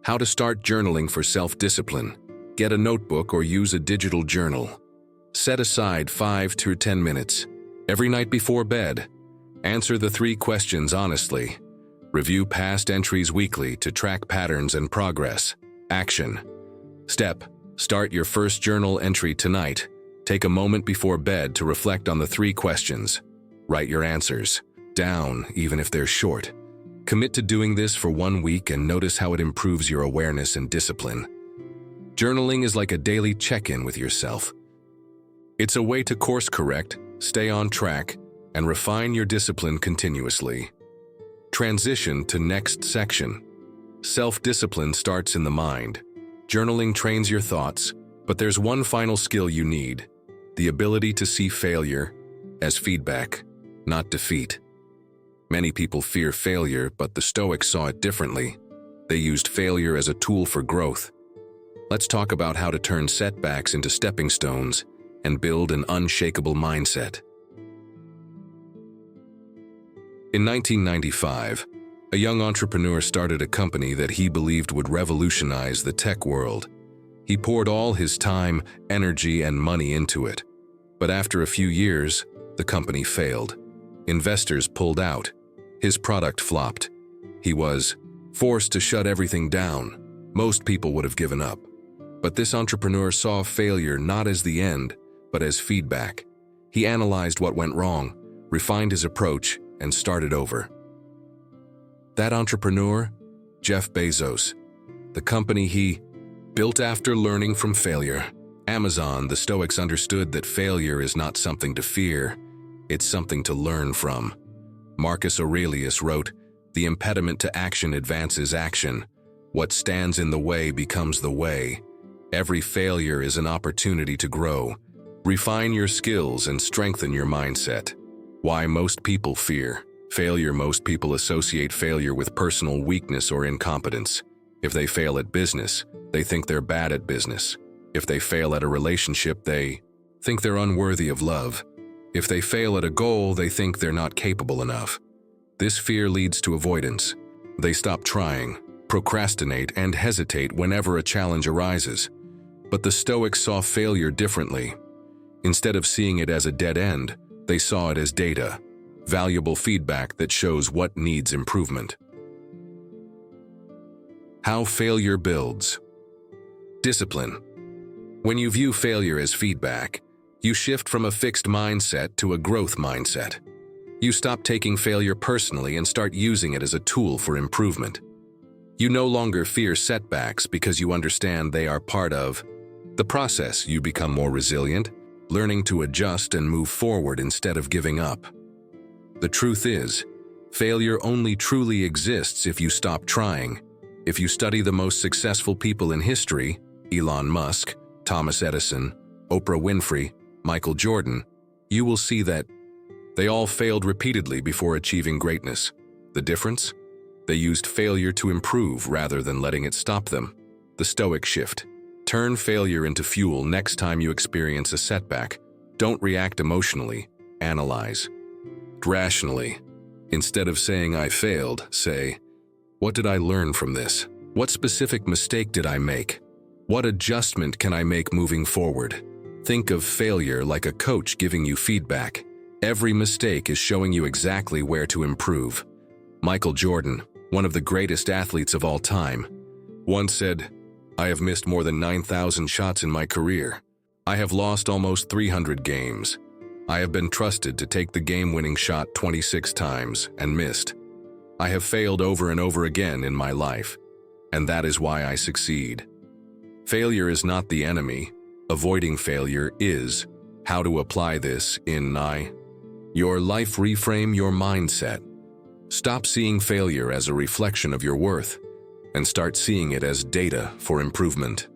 How to start journaling for self-discipline. Get a notebook or use a digital journal. Set aside 5 to 10 minutes every night before bed. Answer the 3 questions honestly. Review past entries weekly to track patterns and progress. Action. Step. Start your first journal entry tonight. Take a moment before bed to reflect on the 3 questions. Write your answers down, even if they're short. Commit to doing this for 1 week and notice how it improves your awareness and discipline. Journaling is like a daily check-in with yourself. It's a way to course correct, stay on track, and refine your discipline continuously. Transition to next section. Self-discipline starts in the mind. Journaling trains your thoughts, but there's one final skill you need: the ability to see failure as feedback, not defeat. Many people fear failure, but the Stoics saw it differently. They used failure as a tool for growth. Let's talk about how to turn setbacks into stepping stones and build an unshakable mindset. In 1995, a young entrepreneur started a company that he believed would revolutionize the tech world. He poured all his time, energy, and money into it. But after a few years, the company failed. Investors pulled out. His product flopped. He was forced to shut everything down. Most people would have given up. But this entrepreneur saw failure not as the end, but as feedback. He analyzed what went wrong, refined his approach, and started over. That entrepreneur, Jeff Bezos. The company he built after learning from failure. Amazon, the Stoics understood that failure is not something to fear, it's something to learn from. Marcus Aurelius wrote, "The impediment to action advances action. What stands in the way becomes the way. Every failure is an opportunity to grow. Refine your skills and strengthen your mindset." Why most people fear failure. Most people associate failure with personal weakness or incompetence. If they fail at business, they think they're bad at business. If they fail at a relationship, they think they're unworthy of love. If they fail at a goal, they think they're not capable enough. This fear leads to avoidance. They stop trying, procrastinate, and hesitate whenever a challenge arises. But the Stoics saw failure differently. Instead of seeing it as a dead end, they saw it as data, valuable feedback that shows what needs improvement. How failure builds. Discipline. When you view failure as feedback, you shift from a fixed mindset to a growth mindset. You stop taking failure personally and start using it as a tool for improvement. You no longer fear setbacks because you understand they are part of the process. You become more resilient, learning to adjust and move forward instead of giving up. The truth is, failure only truly exists if you stop trying. If you study the most successful people in history, Elon Musk, Thomas Edison, Oprah Winfrey, Michael Jordan, you will see that they all failed repeatedly before achieving greatness. The difference? They used failure to improve rather than letting it stop them. The Stoic shift. Turn failure into fuel next time you experience a setback. Don't react emotionally, analyze. Rationally. Instead of saying I failed, say, what did I learn from this? What specific mistake did I make? What adjustment can I make moving forward? Think of failure like a coach giving you feedback. Every mistake is showing you exactly where to improve. Michael Jordan, one of the greatest athletes of all time, once said, "I have missed more than 9,000 shots in my career. I have lost almost 300 games. I have been trusted to take the game-winning shot 26 times and missed. I have failed over and over again in my life, and that is why I succeed." Failure is not the enemy. Avoiding failure is. How to apply this in your life. Reframe your mindset. Stop seeing failure as a reflection of your worth and start seeing it as data for improvement.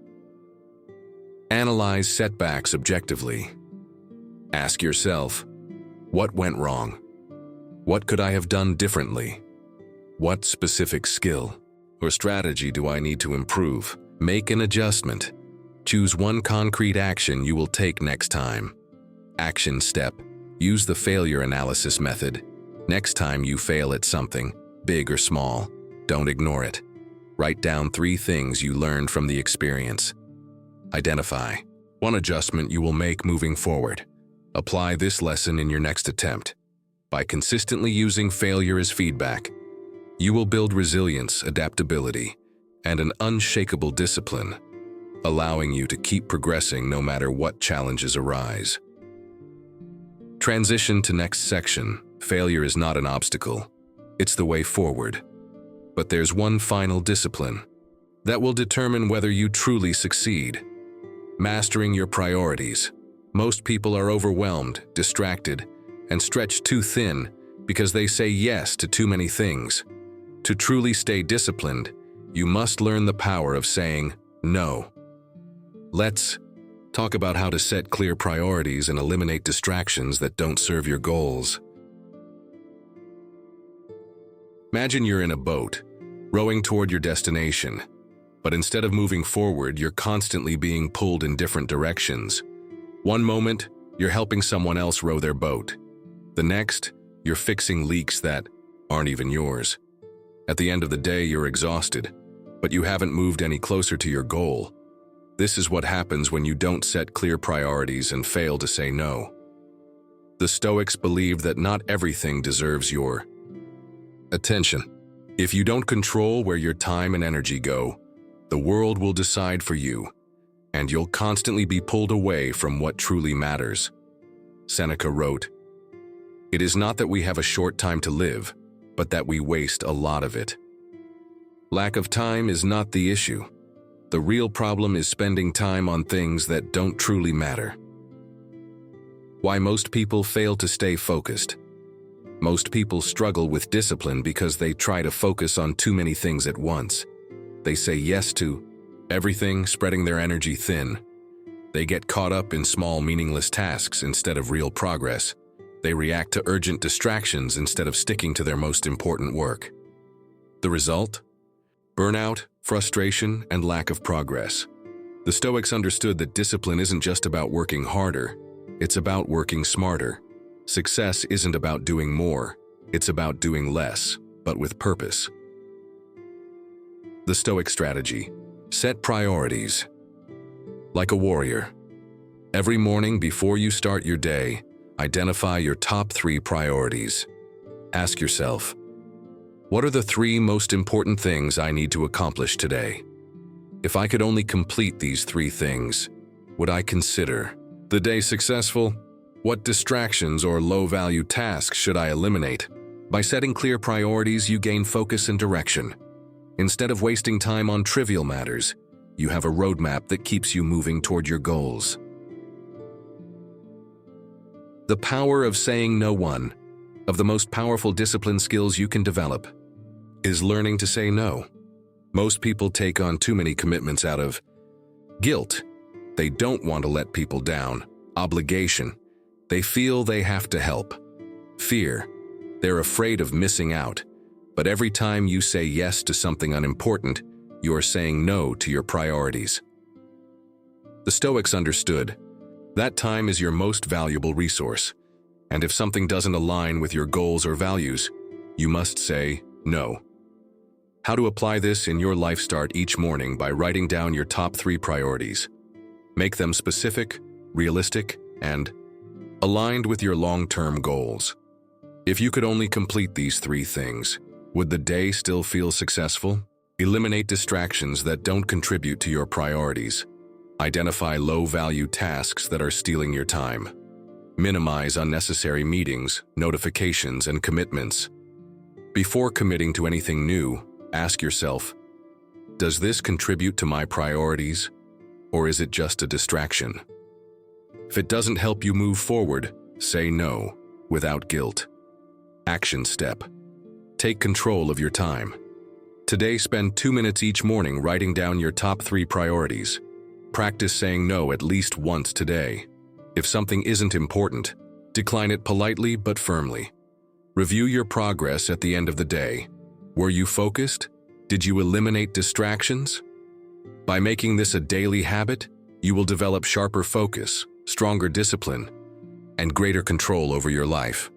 Analyze setbacks objectively. Ask yourself, what went wrong? What could I have done differently? What specific skill or strategy do I need to improve? Make an adjustment. Choose one concrete action you will take next time. Action step. Use the failure analysis method. Next time you fail at something, big or small, don't ignore it. Write down 3 things you learned from the experience. Identify one adjustment you will make moving forward. Apply this lesson in your next attempt. By consistently using failure as feedback, you will build resilience, adaptability, and an unshakable discipline, allowing you to keep progressing no matter what challenges arise. Transition to next section. Failure is not an obstacle. It's the way forward. But there's one final discipline that will determine whether you truly succeed. Mastering your priorities. Most people are overwhelmed, distracted, and stretched too thin because they say yes to too many things. To truly stay disciplined, you must learn the power of saying no. Let's talk about how to set clear priorities and eliminate distractions that don't serve your goals. Imagine you're in a boat, rowing toward your destination. But instead of moving forward, you're constantly being pulled in different directions. One moment, you're helping someone else row their boat. The next, you're fixing leaks that aren't even yours. At the end of the day, you're exhausted, but you haven't moved any closer to your goal. This is what happens when you don't set clear priorities and fail to say no. The Stoics believed that not everything deserves your attention. If you don't control where your time and energy go, the world will decide for you, and you'll constantly be pulled away from what truly matters. Seneca wrote, "It is not that we have a short time to live, but that we waste a lot of it." Lack of time is not the issue. The real problem is spending time on things that don't truly matter. Why most people fail to stay focused. Most people struggle with discipline because they try to focus on too many things at once. They say yes to everything, spreading their energy thin. They get caught up in small, meaningless tasks instead of real progress. They react to urgent distractions instead of sticking to their most important work. The result? Burnout, frustration, and lack of progress. The Stoics understood that discipline isn't just about working harder, it's about working smarter. Success isn't about doing more, it's about doing less, but with purpose. The Stoic strategy: set priorities. Like a warrior, every morning before you start your day, identify your top 3 priorities. Ask yourself, what are the 3 most important things I need to accomplish today? If I could only complete these 3 things, would I consider the day successful? What distractions or low-value tasks should I eliminate? By setting clear priorities, you gain focus and direction. Instead of wasting time on trivial matters, you have a roadmap that keeps you moving toward your goals. The power of saying no. One of the most powerful discipline skills you can develop is learning to say no. Most people take on too many commitments out of guilt. They don't want to let people down. Obligation. They feel they have to help. Fear. They're afraid of missing out. But every time you say yes to something unimportant, you are saying no to your priorities. The Stoics understood that time is your most valuable resource, and if something doesn't align with your goals or values, you must say no. How to apply this in your life? Start each morning by writing down your top 3 priorities. Make them specific, realistic, and aligned with your long-term goals. If you could only complete these 3 things, would the day still feel successful? Eliminate distractions that don't contribute to your priorities. Identify low-value tasks that are stealing your time. Minimize unnecessary meetings, notifications, and commitments. Before committing to anything new, ask yourself, does this contribute to my priorities, or is it just a distraction? If it doesn't help you move forward, say no, without guilt. Action step. Take control of your time. Today, spend 2 minutes each morning writing down your top 3 priorities. Practice saying no at least once today. If something isn't important, decline it politely but firmly. Review your progress at the end of the day. Were you focused? Did you eliminate distractions? By making this a daily habit, you will develop sharper focus, stronger discipline, and greater control over your life.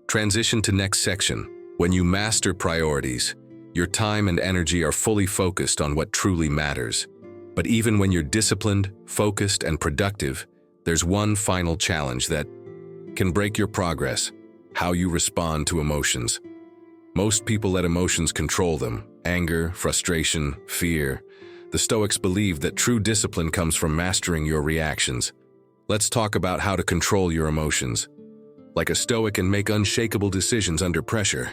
Transition to next section. When you master priorities, your time and energy are fully focused on what truly matters. But even when you're disciplined, focused, and productive, there's one final challenge that can break your progress: how you respond to emotions. Most people let emotions control them: anger, frustration, fear. The Stoics believe that true discipline comes from mastering your reactions. Let's talk about how to control your emotions. Like a Stoic, and make unshakable decisions under pressure.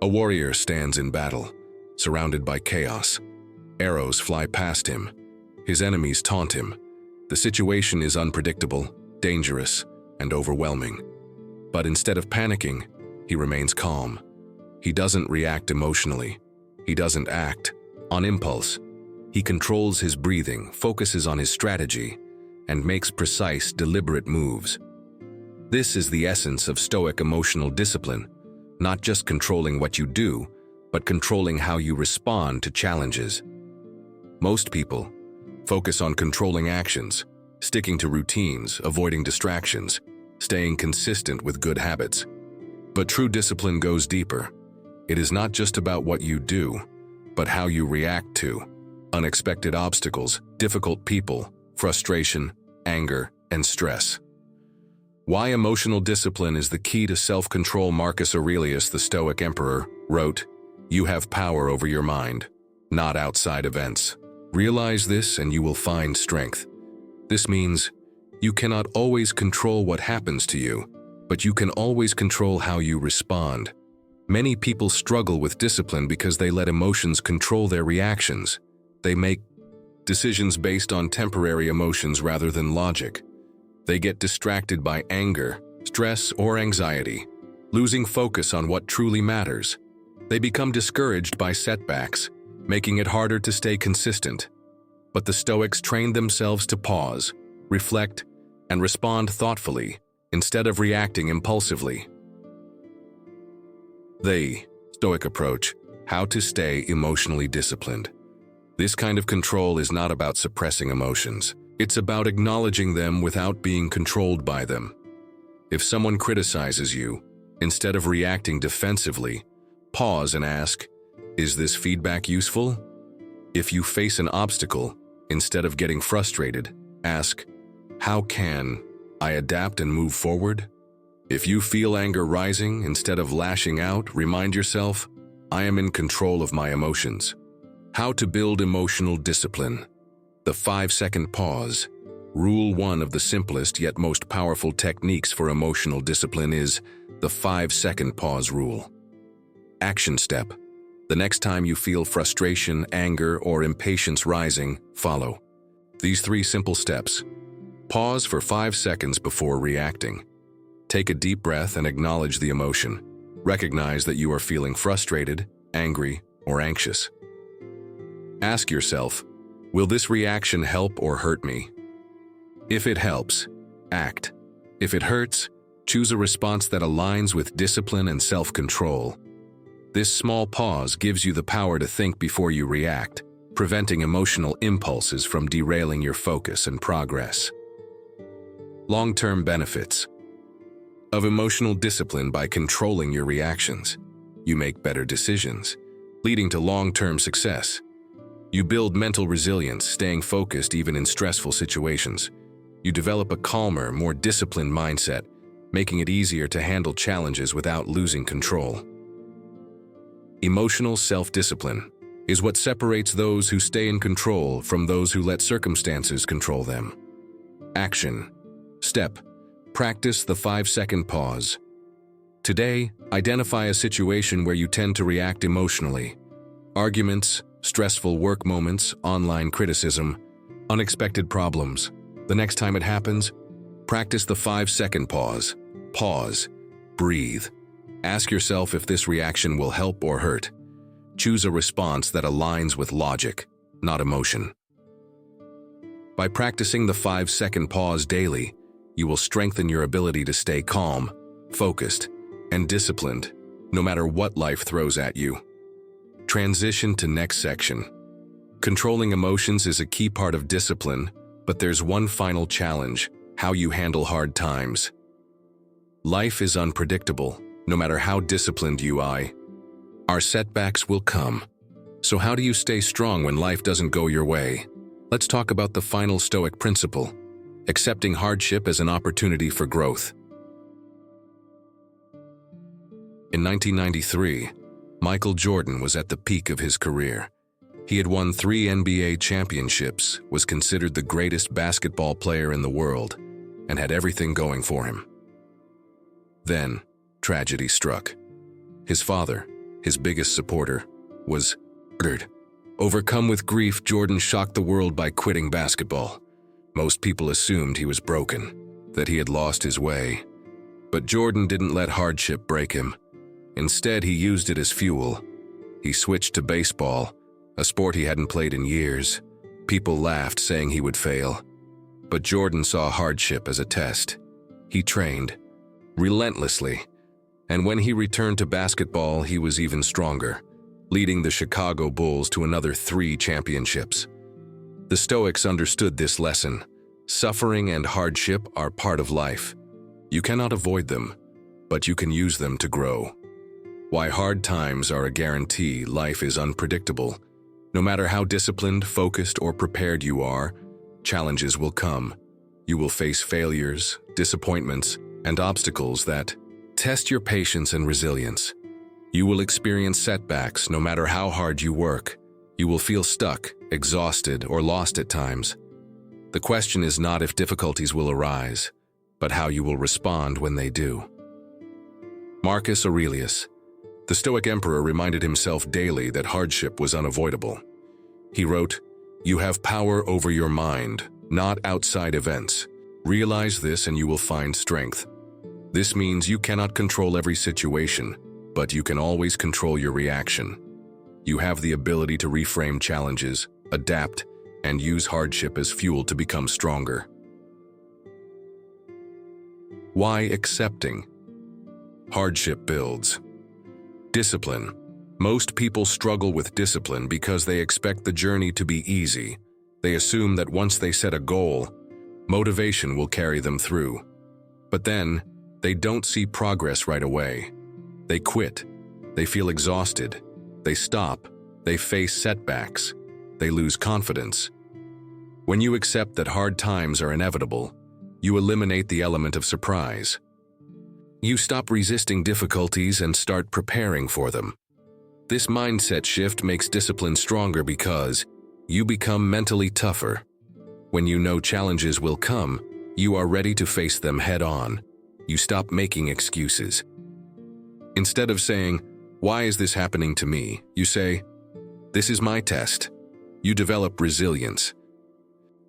A warrior stands in battle, surrounded by chaos. Arrows fly past him. His enemies taunt him. The situation is unpredictable, dangerous, and overwhelming. But instead of panicking, he remains calm. He doesn't react emotionally. He doesn't act on impulse. He controls his breathing, focuses on his strategy, and makes precise, deliberate moves. This is the essence of Stoic emotional discipline, not just controlling what you do, but controlling how you respond to challenges. Most people focus on controlling actions, sticking to routines, avoiding distractions, staying consistent with good habits. But true discipline goes deeper. It is not just about what you do, but how you react to unexpected obstacles, difficult people, frustration, anger, and stress. Why emotional discipline is the key to self-control. Marcus Aurelius, the Stoic emperor, wrote, "You have power over your mind, not outside events. Realize this and you will find strength." This means you cannot always control what happens to you, but you can always control how you respond. Many people struggle with discipline because they let emotions control their reactions. They make decisions based on temporary emotions rather than logic. They get distracted by anger, stress, or anxiety, losing focus on what truly matters. They become discouraged by setbacks, making it harder to stay consistent. But the Stoics trained themselves to pause, reflect, and respond thoughtfully instead of reacting impulsively. The Stoic approach: how to stay emotionally disciplined. This kind of control is not about suppressing emotions. It's about acknowledging them without being controlled by them. If someone criticizes you, instead of reacting defensively, pause and ask, "Is this feedback useful?" If you face an obstacle, instead of getting frustrated, ask, "How can I adapt and move forward?" If you feel anger rising, instead of lashing out, remind yourself, "I am in control of my emotions." How to build emotional discipline. The 5-second pause. Rule 1 of the simplest yet most powerful techniques for emotional discipline is the 5-second pause rule. Action step. The next time you feel frustration, anger, or impatience rising, follow these 3 simple steps. Pause for 5 seconds before reacting. Take a deep breath and acknowledge the emotion. Recognize that you are feeling frustrated, angry, or anxious. Ask yourself, will this reaction help or hurt me? If it helps, act. If it hurts, choose a response that aligns with discipline and self-control. This small pause gives you the power to think before you react, preventing emotional impulses from derailing your focus and progress. Long-term benefits of emotional discipline. By controlling your reactions, you make better decisions, leading to long-term success. You build mental resilience, staying focused even in stressful situations. You develop a calmer, more disciplined mindset, making it easier to handle challenges without losing control. Emotional self-discipline is what separates those who stay in control from those who let circumstances control them. Action. Step. Practice the 5-second pause. Today, identify a situation where you tend to react emotionally. Arguments, stressful work moments, online criticism, unexpected problems. The next time it happens, practice the 5-second pause. Pause. Breathe. Ask yourself if this reaction will help or hurt. Choose a response that aligns with logic, not emotion. By practicing the 5-second pause daily, you will strengthen your ability to stay calm, focused, and disciplined, no matter what life throws at you. Transition to next section. Controlling emotions is a key part of discipline, but there's one final challenge: how you handle hard times. Life is unpredictable, no matter how disciplined you are. Our setbacks will come. So how do you stay strong when life doesn't go your way? Let's talk about the final Stoic principle: accepting hardship as an opportunity for growth. In 1993, Michael Jordan was at the peak of his career. He had won 3 NBA championships, was considered the greatest basketball player in the world, and had everything going for him. Then, tragedy struck. His father, his biggest supporter, was murdered. Overcome with grief, Jordan shocked the world by quitting basketball. Most people assumed he was broken, that he had lost his way. But Jordan didn't let hardship break him. Instead, he used it as fuel. He switched to baseball, a sport he hadn't played in years. People laughed, saying he would fail. But Jordan saw hardship as a test. He trained relentlessly, and when he returned to basketball, he was even stronger. leading the Chicago Bulls to another 3 championships. The Stoics understood this lesson. Suffering and hardship are part of life. You cannot avoid them, but you can use them to grow. Why hard times are a guarantee, life is unpredictable. No matter how disciplined, focused, or prepared you are, challenges will come. You will face failures, disappointments, and obstacles that test your patience and resilience. You will experience setbacks no matter how hard you work. You will feel stuck, exhausted, or lost at times. The question is not if difficulties will arise, but how you will respond when they do. Marcus Aurelius, the Stoic emperor, reminded himself daily that hardship was unavoidable. He wrote, "You have power over your mind, not outside events. Realize this and you will find strength." This means you cannot control every situation, but you can always control your reaction. You have the ability to reframe challenges, adapt, and use hardship as fuel to become stronger. Why accepting? Hardship builds. Discipline. Most people struggle with discipline because they expect the journey to be easy. They assume that once they set a goal, motivation will carry them through. But then, they don't see progress right away. They quit. They feel exhausted. They stop. They face setbacks. They lose confidence. When you accept that hard times are inevitable, you eliminate the element of surprise. You stop resisting difficulties and start preparing for them. This mindset shift makes discipline stronger because you become mentally tougher. When you know challenges will come, you are ready to face them head-on. You stop making excuses. Instead of saying, "Why is this happening to me?" you say, "This is my test." You develop resilience.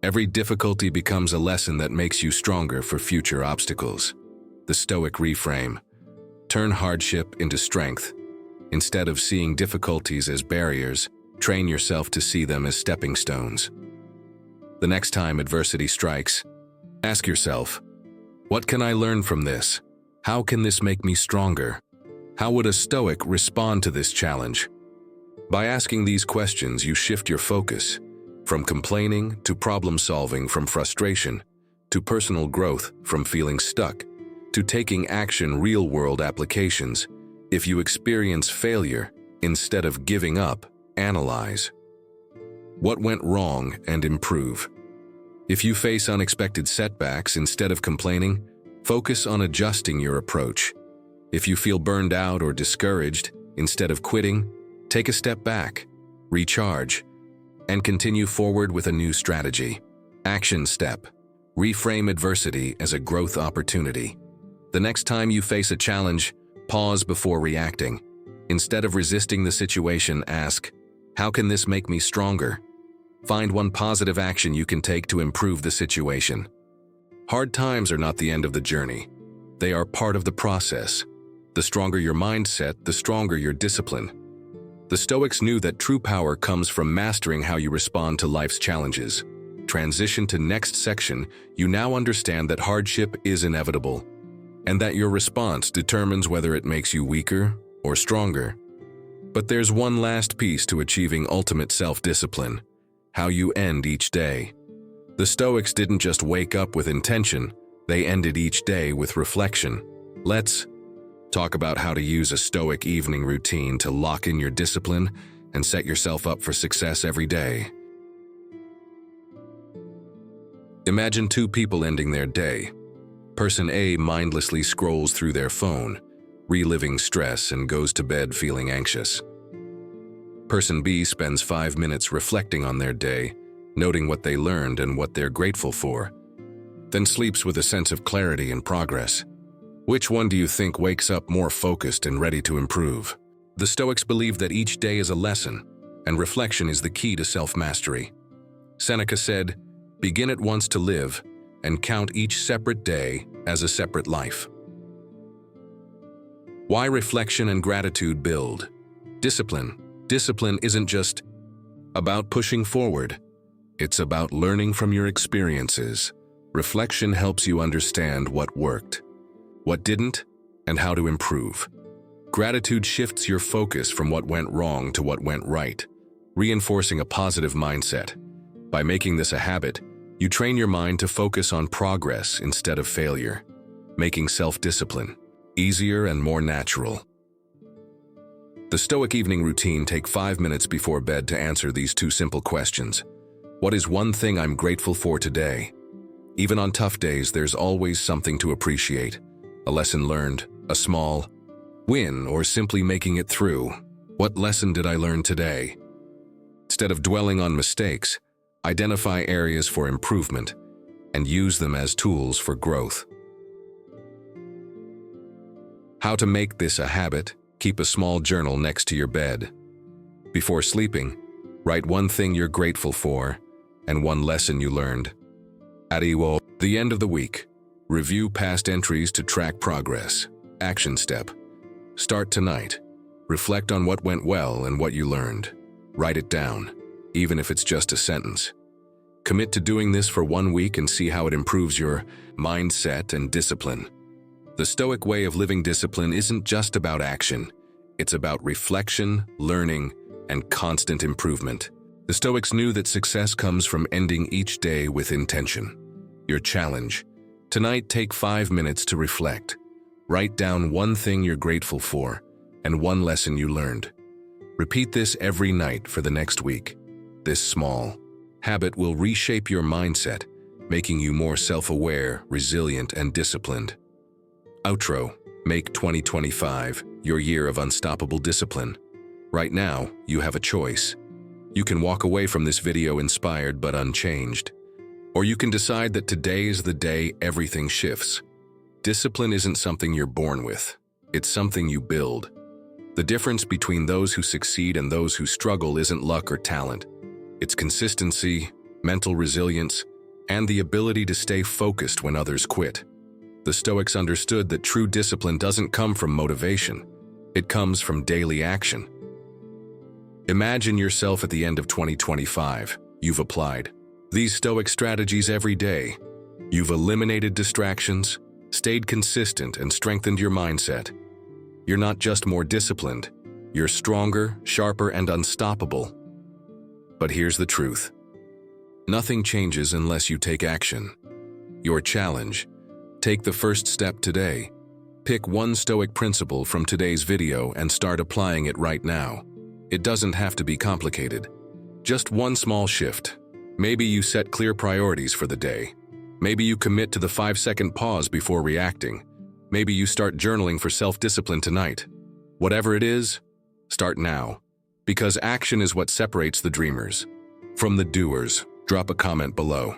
Every difficulty becomes a lesson that makes you stronger for future obstacles. The Stoic reframe. Turn hardship into strength. Instead of seeing difficulties as barriers, train yourself to see them as stepping stones. The next time adversity strikes, ask yourself, what can I learn from this? How can this make me stronger? How would a Stoic respond to this challenge? By asking these questions, you shift your focus from complaining to problem solving, from frustration to personal growth, from feeling stuck to taking action, real-world applications. If you experience failure, instead of giving up, analyze what went wrong and improve. If you face unexpected setbacks, instead of complaining, focus on adjusting your approach. If you feel burned out or discouraged, instead of quitting, take a step back, recharge, and continue forward with a new strategy. Action step. Reframe adversity as a growth opportunity. The next time you face a challenge, pause before reacting. Instead of resisting the situation, ask, how can this make me stronger? Find one positive action you can take to improve the situation. Hard times are not the end of the journey. They are part of the process. The stronger your mindset, the stronger your discipline. The Stoics knew that true power comes from mastering how you respond to life's challenges. Transition to next section. You now understand that hardship is inevitable, and that your response determines whether it makes you weaker or stronger. But there's one last piece to achieving ultimate self-discipline: how you end each day. The Stoics didn't just wake up with intention, they ended each day with reflection. Let's talk about how to use a Stoic evening routine to lock in your discipline and set yourself up for success every day. Imagine 2 people ending their day. Person A mindlessly scrolls through their phone, reliving stress, and goes to bed feeling anxious. Person B spends 5 minutes reflecting on their day, noting what they learned and what they're grateful for, then sleeps with a sense of clarity and progress. Which one do you think wakes up more focused and ready to improve? The Stoics believe that each day is a lesson, and reflection is the key to self-mastery. Seneca said, "Begin at once to live, and count each separate day as a separate life." Why reflection and gratitude build? Discipline. Discipline isn't just about pushing forward. It's about learning from your experiences. Reflection helps you understand what worked, what didn't, and how to improve. Gratitude shifts your focus from what went wrong to what went right, reinforcing a positive mindset. By making this a habit, you train your mind to focus on progress instead of failure, making self-discipline easier and more natural. The Stoic evening routine takes 5 minutes before bed to answer these 2 simple questions. What is one thing I'm grateful for today? Even on tough days, there's always something to appreciate. A lesson learned, a small win, or simply making it through. What lesson did I learn today? Instead of dwelling on mistakes, identify areas for improvement and use them as tools for growth. How to make this a habit: keep a small journal next to your bed. Before sleeping, write one thing you're grateful for and one lesson you learned. At the end of the week, review past entries to track progress. Action step: start tonight. Reflect on what went well and what you learned. Write it down, even if it's just a sentence. Commit to doing this for 1 week and see how it improves your mindset and discipline. The Stoic way of living discipline isn't just about action. It's about reflection, learning, and constant improvement. The Stoics knew that success comes from ending each day with intention. Your challenge: tonight, take 5 minutes to reflect. Write down one thing you're grateful for and one lesson you learned. Repeat this every night for the next week. This small habit will reshape your mindset, making you more self-aware, resilient, and disciplined. Outro: make 2025 your year of unstoppable discipline. Right now, you have a choice. You can walk away from this video inspired but unchanged. Or you can decide that today is the day everything shifts. Discipline isn't something you're born with. It's something you build. The difference between those who succeed and those who struggle isn't luck or talent. It's consistency, mental resilience, and the ability to stay focused when others quit. The Stoics understood that true discipline doesn't come from motivation. It comes from daily action. Imagine yourself at the end of 2025. You've applied these Stoic strategies every day. You've eliminated distractions, stayed consistent, and strengthened your mindset. You're not just more disciplined, you're stronger, sharper, and unstoppable. But here's the truth: nothing changes unless you take action. Your challenge: take the first step today. Pick one Stoic principle from today's video and start applying it right now. It doesn't have to be complicated. Just one small shift. Maybe you set clear priorities for the day. Maybe you commit to the 5-second pause before reacting. Maybe you start journaling for self-discipline tonight. Whatever it is, start now. Because action is what separates the dreamers from the doers. Drop a comment below.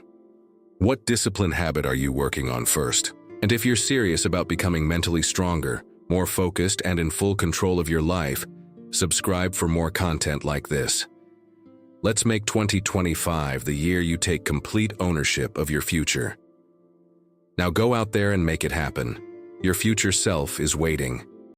What discipline habit are you working on first? And if you're serious about becoming mentally stronger, more focused, and in full control of your life, subscribe for more content like this. Let's make 2025 the year you take complete ownership of your future. Now go out there and make it happen. Your future self is waiting.